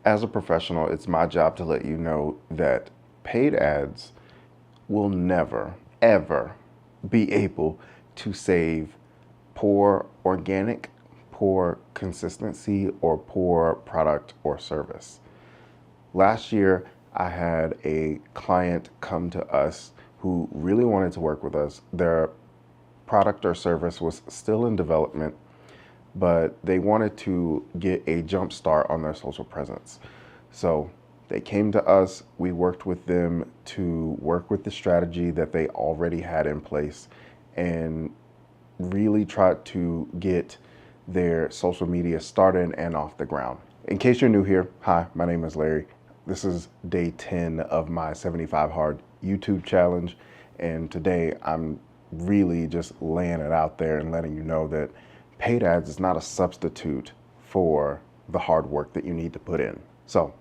As a professional, it's my job to let you know that paid ads will never, ever be able to save poor organic, poor consistency, or poor product or service. Last year, I had a client come to us who really wanted to work with us. Their product or service was still in development, but they wanted to get a jump start on their social presence. So they came to us, we worked with them to work with the strategy that they already had in place and really tried to get their social media started and off the ground. In case you're new here, hi, my name is Larry. This is day 10 of my 75 Hard YouTube challenge. And today I'm really just laying it out there and letting you know that paid ads is not a substitute for the hard work that you need to put in. So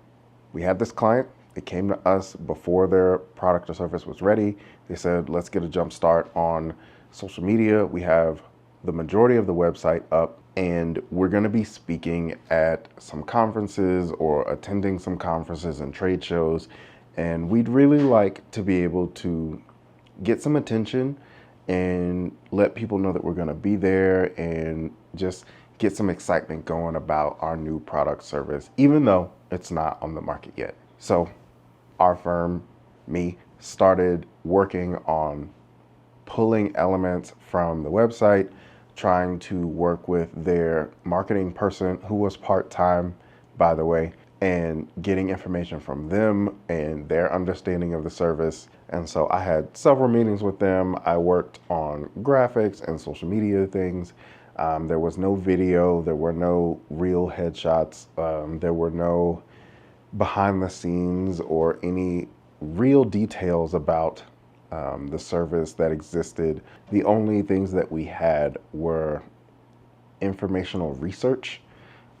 we had this client, they came to us before their product or service was ready. They said, let's get a jump start on social media. We have the majority of the website up and we're gonna be speaking at some conferences or attending some conferences and trade shows. And we'd really like to be able to get some attention and let people know that we're gonna be there and just get some excitement going about our new product service, even though it's not on the market yet. So our firm, me, started working on pulling elements from the website, trying to work with their marketing person who was part-time, by the way, and getting information from them and their understanding of the service. And so I had several meetings with them. I worked on graphics and social media things. There was no video, there were no real headshots, there were no behind the scenes or any real details about the service that existed. The only things that we had were informational research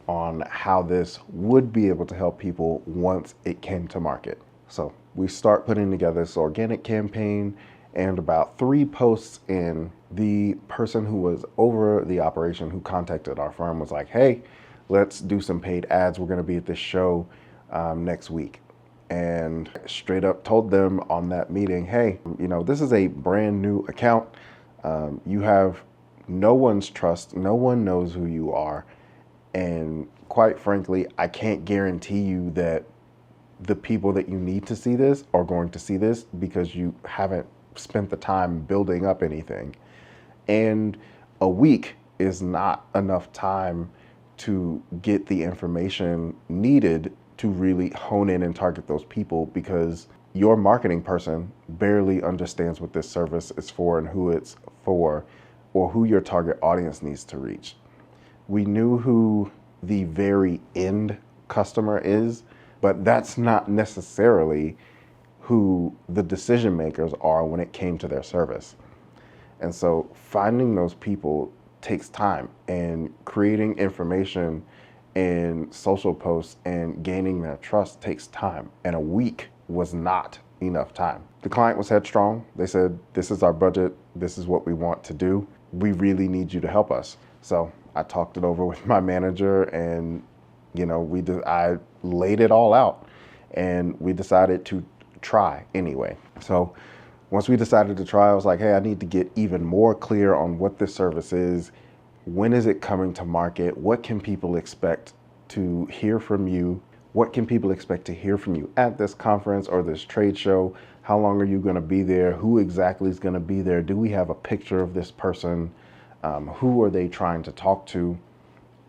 on how this would be able to help people once it came to market. So we start putting together this organic campaign, and about 3 posts in, the person who was over the operation who contacted our firm was like, hey, let's do some paid ads. We're gonna be at this show next week. And straight up told them on that meeting, hey, you know, this is a brand new account. You have no one's trust. No one knows who you are. And quite frankly, I can't guarantee you that the people that you need to see this are going to see this because you haven't spent the time building up anything. And a week is not enough time to get the information needed to really hone in and target those people, because your marketing person barely understands what this service is for and who it's for or who your target audience needs to reach. We knew who the very end customer is, but that's not necessarily who the decision makers are when it came to their service. And so finding those people takes time, and creating information in social posts and gaining their trust takes time, and a week was not enough time. The client was headstrong. They said, this is our budget, this is what we want to do, we really need you to help us. So I talked it over with my manager, and you know, I laid it all out, and we decided to try anyway. So once we decided to try, I was like, hey, I need to get even more clear on what this service is. When is it coming to market? What can people expect to hear from you? What can people expect to hear from you at this conference or this trade show? How long are you going to be there? Who exactly is going to be there? Do we have a picture of this person? Who are they trying to talk to?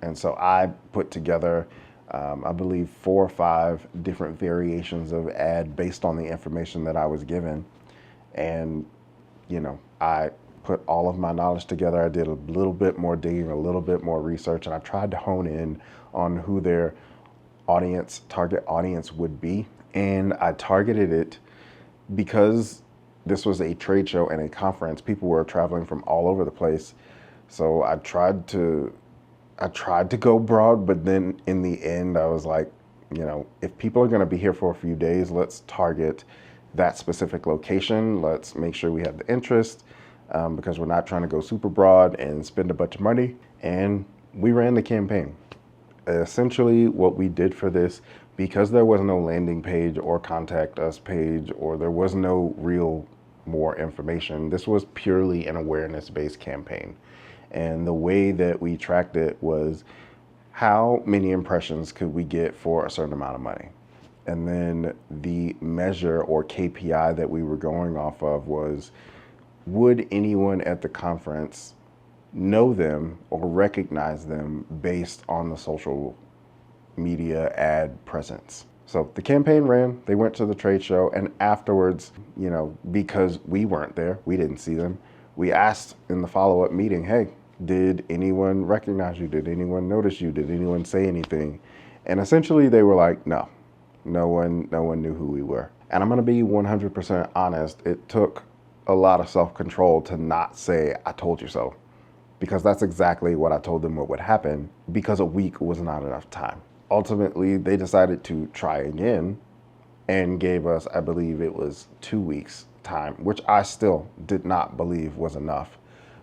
And so I put together, I believe, 4 or 5 different variations of ad based on the information that I was given. And, you know, I put all of my knowledge together. I did a little bit more digging, a little bit more research, and I tried to hone in on who their target audience would be. And I targeted it because this was a trade show and a conference. People were traveling from all over the place. So I tried to go broad, but then in the end, I was like, you know, if people are gonna be here for a few days, let's target that specific location. Let's make sure we have the interest, because we're not trying to go super broad and spend a bunch of money. And we ran the campaign. Essentially what we did for this Because there was no landing page or contact us page, or there was no real more information, this was purely an awareness-based campaign. And the way that we tracked it was how many impressions could we get for a certain amount of money. And then the measure or KPI that we were going off of was, would anyone at the conference know them or recognize them based on the social media ad presence? So the campaign ran, they went to the trade show, and afterwards, because we weren't there, we didn't see them, we asked in the follow-up meeting, hey, did anyone recognize you? Did anyone notice you? Did anyone say anything? And essentially they were like, no one knew who we were. And I'm gonna be 100% honest, it took a lot of self-control to not say, I told you so, because that's exactly what I told them what would happen, because a week was not enough time. Ultimately, they decided to try again and gave us, I believe it was 2 weeks time, which I still did not believe was enough.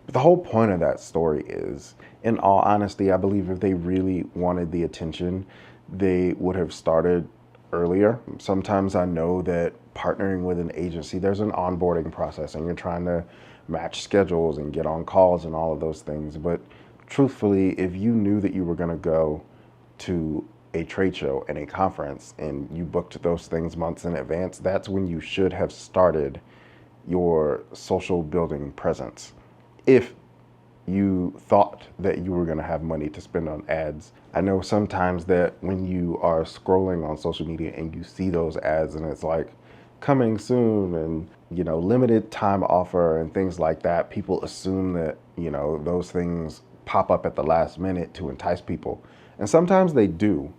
But the whole point of that story is, in all honesty, I believe if they really wanted the attention, they would have started earlier. Sometimes I know that partnering with an agency, there's an onboarding process and you're trying to match schedules and get on calls and all of those things. But truthfully, if you knew that you were going to go to a trade show and a conference and you booked those things months in advance, that's when you should have started your social building presence. If you thought that you were going to have money to spend on ads. I know sometimes that when you are scrolling on social media and you see those ads and it's like coming soon and limited time offer and things like that, people assume that those things pop up at the last minute to entice people, and sometimes they do.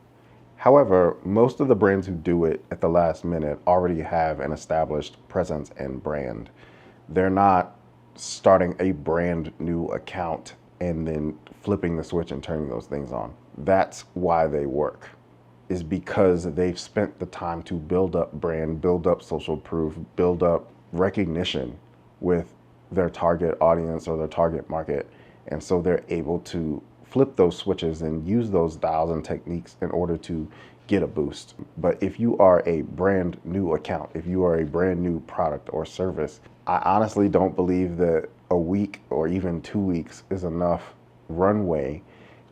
However, most of the brands who do it at the last minute already have an established presence and brand. They're not starting a brand new account and then flipping the switch and turning those things on. That's why they work, is because they've spent the time to build up brand, build up social proof, build up recognition with their target audience or their target market. And so they're able to flip those switches and use those dials and techniques in order to get a boost. But if you are a brand new account, if you are a brand new product or service, I honestly don't believe that a week or even 2 weeks is enough runway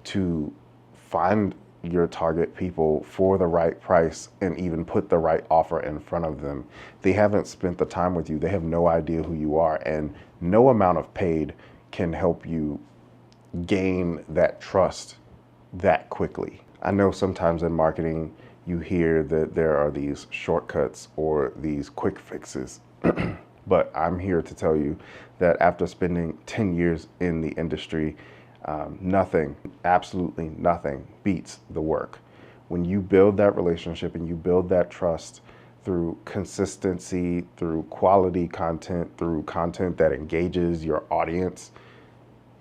to find your target people for the right price and even put the right offer in front of them. They haven't spent the time with you. They have no idea who you are, and no amount of paid can help you gain that trust that quickly. I know sometimes in marketing you hear that there are these shortcuts or these quick fixes, but I'm here to tell you that after spending 10 years in the industry, nothing, absolutely nothing beats the work. When you build that relationship and you build that trust through consistency, through quality content, through content that engages your audience,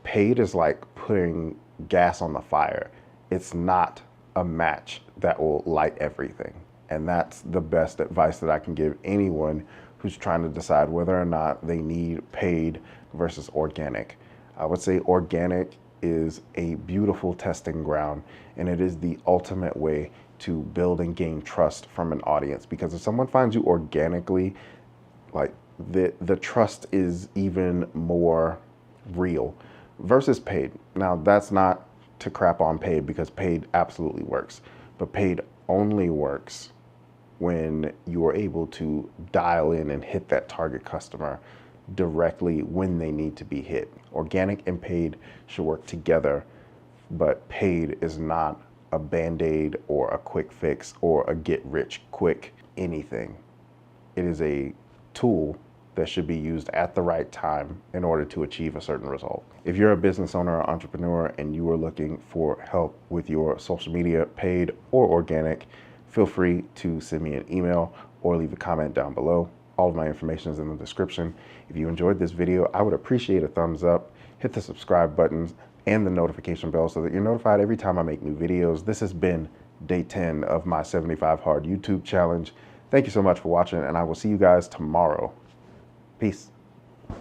paid is like putting gas on the fire. It's not a match that will light everything. And that's the best advice that I can give anyone who's trying to decide whether or not they need paid versus organic. I would say organic is a beautiful testing ground, and it is the ultimate way to build and gain trust from an audience, because if someone finds you organically, like the trust is even more real versus paid. Now, that's not to crap on paid, because paid absolutely works, but paid only works when you are able to dial in and hit that target customer directly when they need to be hit. Organic and paid should work together, but paid is not a band-aid or a quick fix or a get rich quick anything. It is a tool that should be used at the right time in order to achieve a certain result. If you're a business owner or entrepreneur and you are looking for help with your social media, paid or organic, feel free to send me an email or leave a comment down below. All of my information is in the description. If you enjoyed this video, I would appreciate a thumbs up, hit the subscribe button and the notification bell so that you're notified every time I make new videos. This has been day 10 of my 75 Hard YouTube challenge. Thank you so much for watching, and I will see you guys tomorrow. Peace.